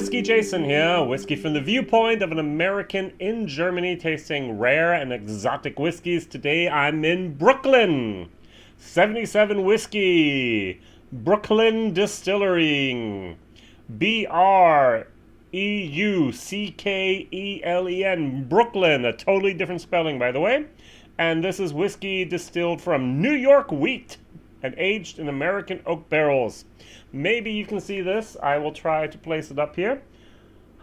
WhiskyJason here, whiskey from the viewpoint of an American in Germany tasting rare and exotic whiskeys. Today I'm in Breuckelen, 77 whiskey, Breuckelen Distilling, Breuckelen, Brooklyn, a totally different spelling by the way. And this is whiskey distilled from New York wheat and aged in American oak barrels. Maybe you can see this. I will try to place it up here.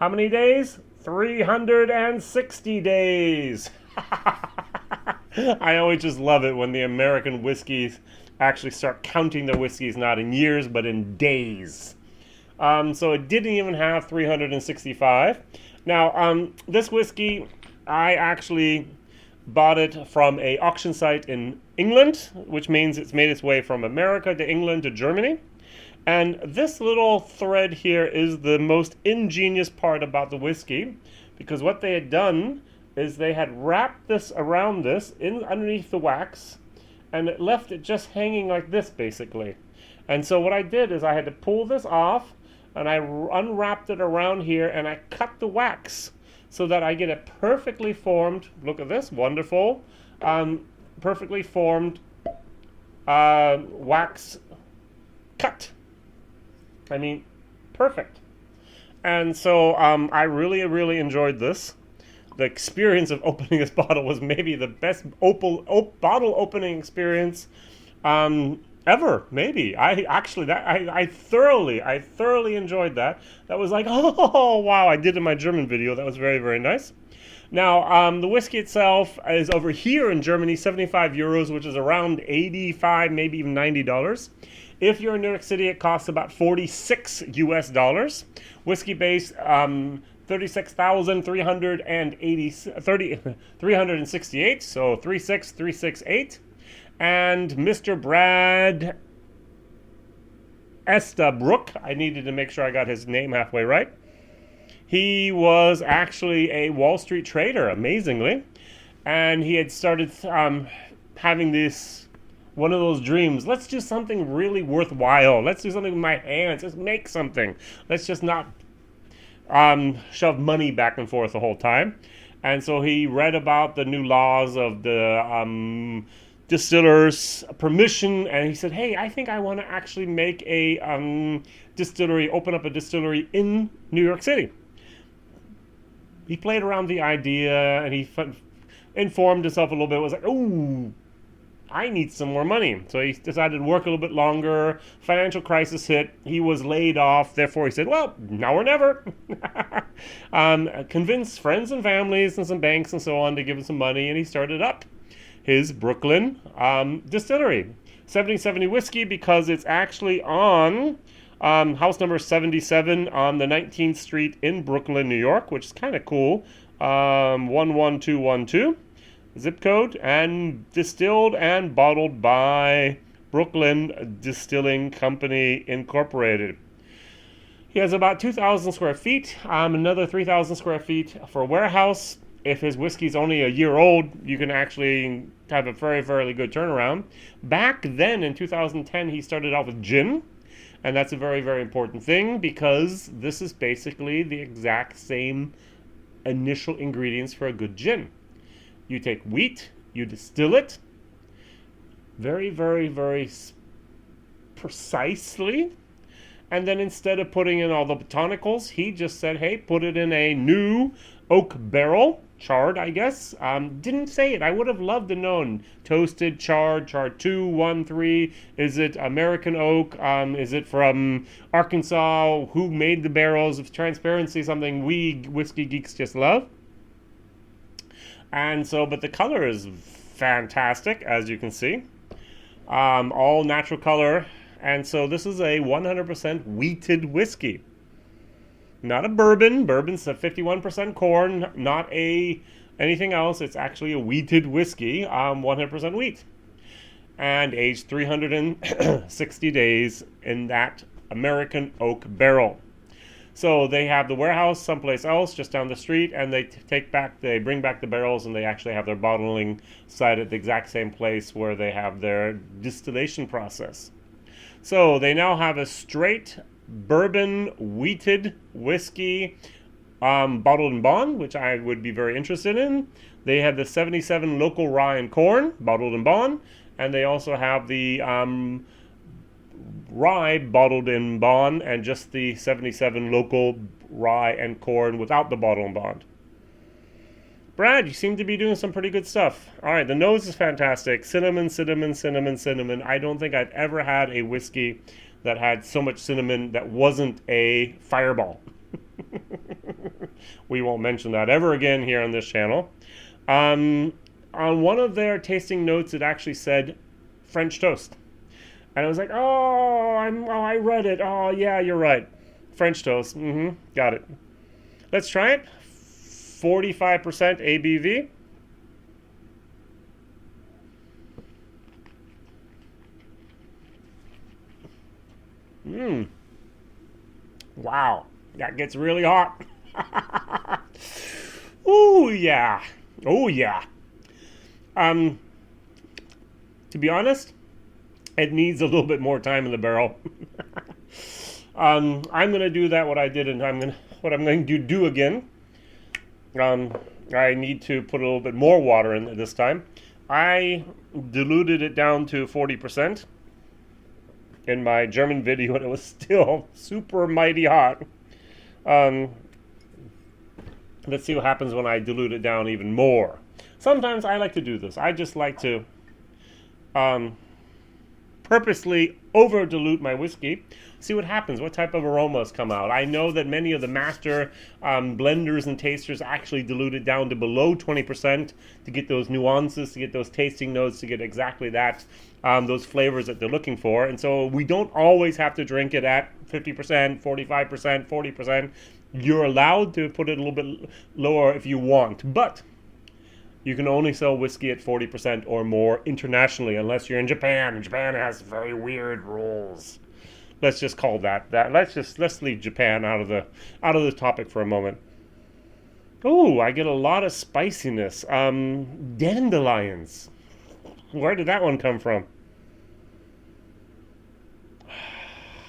How many days? 360 days. I always just love it when the American whiskeys actually start counting their whiskeys not in years but in days. So it didn't even have 365. Now, this whiskey, I actually bought it from an auction site in England, which means it's made its way from America to England to Germany. And this little thread here is the most ingenious part about the whiskey, because what they had done is they had wrapped this around this underneath the wax, and it left it just hanging like this basically. And so what I did is I had to pull this off, and I unwrapped it around here, and I cut the wax so that I get a perfectly formed, look at this, wonderful, perfectly formed wax cut. I mean, perfect. And so I really enjoyed this. The experience of opening this bottle was maybe the best bottle opening experience ever, maybe. I thoroughly enjoyed that. That was like, oh wow, I did in my German video. That was very nice. Now, the whiskey itself is over here in Germany, 75 euros, which is around 85, maybe even $90. If you're in New York City, it costs about 46 US dollars. Whiskey base, 36,368, so 36368. And Mr. Brad Estabrook, I needed to make sure I got his name halfway right. He was actually a Wall Street trader, amazingly. And he had started having this, one of those dreams. Let's do something really worthwhile. Let's do something with my hands. Let's make something. Let's just not shove money back and forth the whole time. And so he read about the new laws of the distillers' permission, and he said, hey, I think I want to actually make a distillery, open up a distillery in New York City. He played around the idea, and he informed himself a little bit. Was like, oh, I need some more money. So he decided to work a little bit longer. Financial crisis hit. He was laid off. Therefore, he said, well, now or never. Convinced friends and families and some banks and so on to give him some money, and he started up his Breuckelen distillery. 7070 whiskey, because it's actually on house number 77 on the 19th Street in Brooklyn, New York, which is kind of cool. 11212. Zip code, and distilled and bottled by Breuckelen Distilling Company Incorporated. He has about 2,000 square feet, another 3,000 square feet for a warehouse. If his whiskey's only a year old, you can actually have a very good turnaround. Back then in 2010, he started out with gin, and that's a very important thing, because this is basically the exact same initial ingredients for a good gin. You take wheat, you distill it very precisely, and then instead of putting in all the botanicals, he just said, hey, put it in a new oak barrel, charred, I guess. Didn't say it. I would have loved to know. Toasted, charred 2, 1, 3. Is it American oak? Is it from Arkansas? Who made the barrels? Of transparency, something we whiskey geeks just love. And so, but the color is fantastic, as you can see. All natural color. And so this is a 100% wheated whiskey. Not a bourbon. Bourbon's a 51% corn, not anything else. It's actually a wheated whiskey, 100% wheat. And aged 360 days in that American oak barrel. So they have the warehouse someplace else, just down the street, and they bring back the barrels, and they actually have their bottling site at the exact same place where they have their distillation process. So they now have a straight bourbon wheated whiskey, bottled in bond, which I would be very interested in. They have the 77 local rye and corn, bottled in bond, and they also have the rye bottled in bond and just the 77 local rye and corn without the bottle and bond. Brad, you seem to be doing some pretty good stuff. All right, the nose is fantastic. Cinnamon, cinnamon, cinnamon, cinnamon. I don't think I've ever had a whiskey that had so much cinnamon that wasn't a fireball. We won't mention that ever again here on this channel. On one of their tasting notes, it actually said French toast. And I was like, I read it. Oh, yeah, you're right. French toast. Got it. Let's try it. 45% ABV. Wow. That gets really hot. Ooh, yeah. Oh, yeah. To be honest, it needs a little bit more time in the barrel. I'm going to do that, what I did, and what I'm going to do again. I need to put a little bit more water in this time. I diluted it down to 40% in my German video, and it was still super mighty hot. Let's see what happens when I dilute it down even more. Sometimes I like to do this. I just like to purposely over dilute my whiskey, see what happens, what type of aromas come out. I know that many of the master blenders and tasters actually dilute it down to below 20% to get those nuances, to get those tasting notes, to get exactly that, those flavors that they're looking for. And so we don't always have to drink it at 50%, 45%, 40%. You're allowed to put it a little bit lower if you want, but you can only sell whiskey at 40% or more internationally, unless you're in Japan. Japan has very weird rules. Let's just call that. Let's leave Japan out of the topic for a moment. Oh, I get a lot of spiciness. Dandelions. Where did that one come from?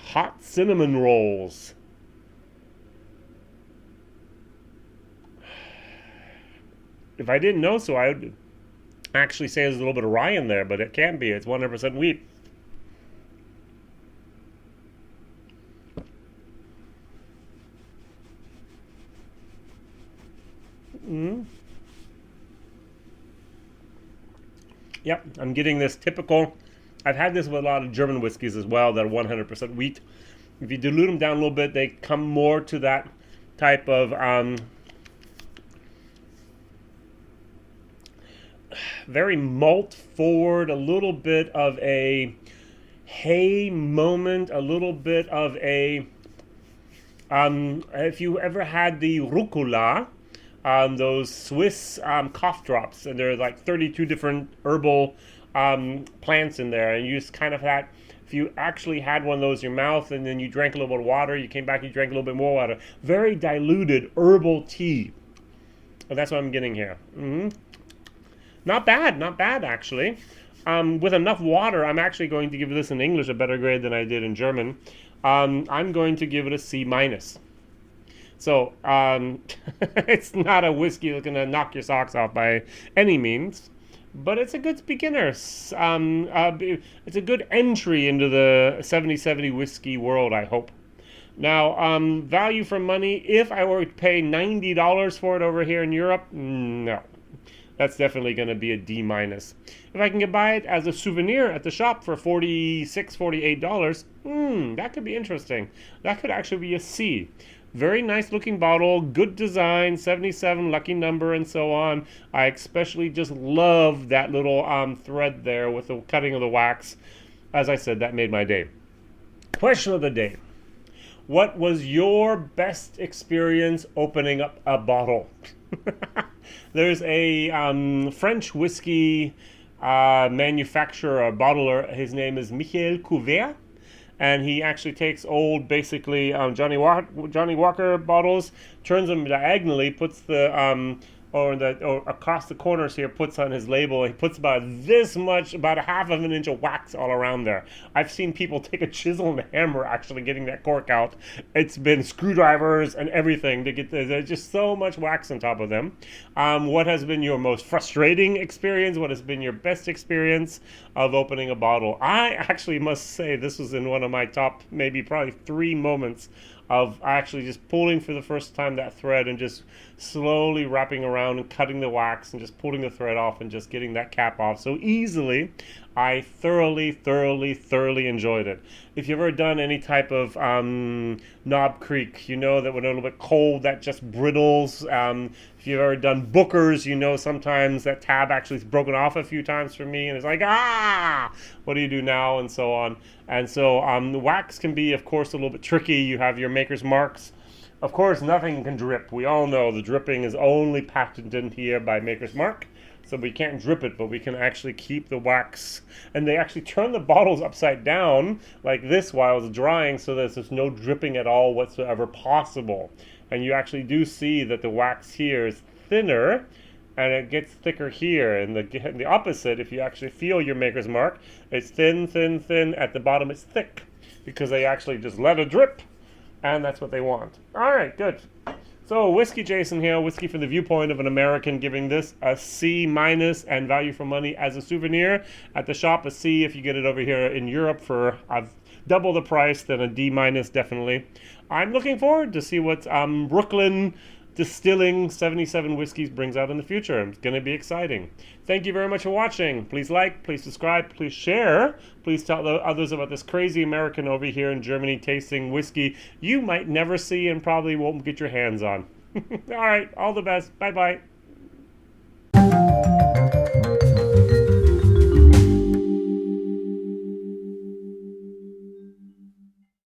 Hot cinnamon rolls. If I didn't know so, I would actually say there's a little bit of rye in there, but it can't be. It's 100% wheat. Yep, I'm getting this typical. I've had this with a lot of German whiskeys as well that are 100% wheat. If you dilute them down a little bit, they come more to that type of very malt forward, a little bit of a hay moment, a little bit of a if you ever had the rucola, those Swiss cough drops, and there are like 32 different herbal plants in there, and you just kind of had, if you actually had one of those in your mouth and then you drank a little bit of water, you came back, you drank a little bit more water, very diluted herbal tea. And that's what I'm getting here. Not bad actually. With enough water, I'm actually going to give this in English a better grade than I did in German. I'm going to give it a C-. So it's not a whiskey that's going to knock your socks off by any means, but it's a good beginner. It's a good entry into the 70/70 whiskey world, I hope. Now, value for money, if I were to pay $90 for it over here in Europe, no. That's definitely going to be a D-. If I can buy it as a souvenir at the shop for $46, $48, that could be interesting. That could actually be a C. Very nice looking bottle, good design, 77, lucky number, and so on. I especially just love that little thread there with the cutting of the wax. As I said, that made my day. Question of the day. What was your best experience opening up a bottle? There's a French whiskey manufacturer or bottler. His name is Michel Couvert, and he actually takes old, basically Johnny Walker bottles, turns them diagonally, puts the or across the corners here puts on his label. He puts about this much, about a half of an inch of wax all around there. I've seen people take a chisel and a hammer actually getting that cork out. It's been screwdrivers and everything to get there's just so much wax on top of them. What has been your most frustrating experience? What has been your best experience of opening a bottle? I actually must say this was in one of my top, maybe probably 3 moments of actually just pulling for the first time that thread and just slowly wrapping around and cutting the wax and just pulling the thread off and just getting that cap off so easily. I thoroughly enjoyed it. If you've ever done any type of Knob Creek, you know that when a little bit cold, that just brittles. If you've ever done Booker's, you know sometimes that tab actually is broken off a few times for me, and it's like, what do you do now, and so on. And so the wax can be, of course, a little bit tricky. You have your maker's marks. Of course, nothing can drip. We all know the dripping is only patented here by Maker's Mark. So we can't drip it, but we can actually keep the wax. And they actually turn the bottles upside down like this while it's drying so that there's no dripping at all whatsoever possible. And you actually do see that the wax here is thinner and it gets thicker here. And the opposite, if you actually feel your Maker's Mark, it's thin. At the bottom it's thick because they actually just let it drip. And that's what they want. All right, good. So WhiskyJason here, whiskey from the viewpoint of an American, giving this a C- and value for money as a souvenir. At the shop, a C if you get it over here in Europe for double the price, then a D- definitely. I'm looking forward to see what Breuckelen Distilling 77 Whiskeys brings out in the future. It's going to be exciting. Thank you very much for watching. Please like, please subscribe, please share. Please tell others about this crazy American over here in Germany tasting whiskey you might never see and probably won't get your hands on. All right, all the best. Bye-bye.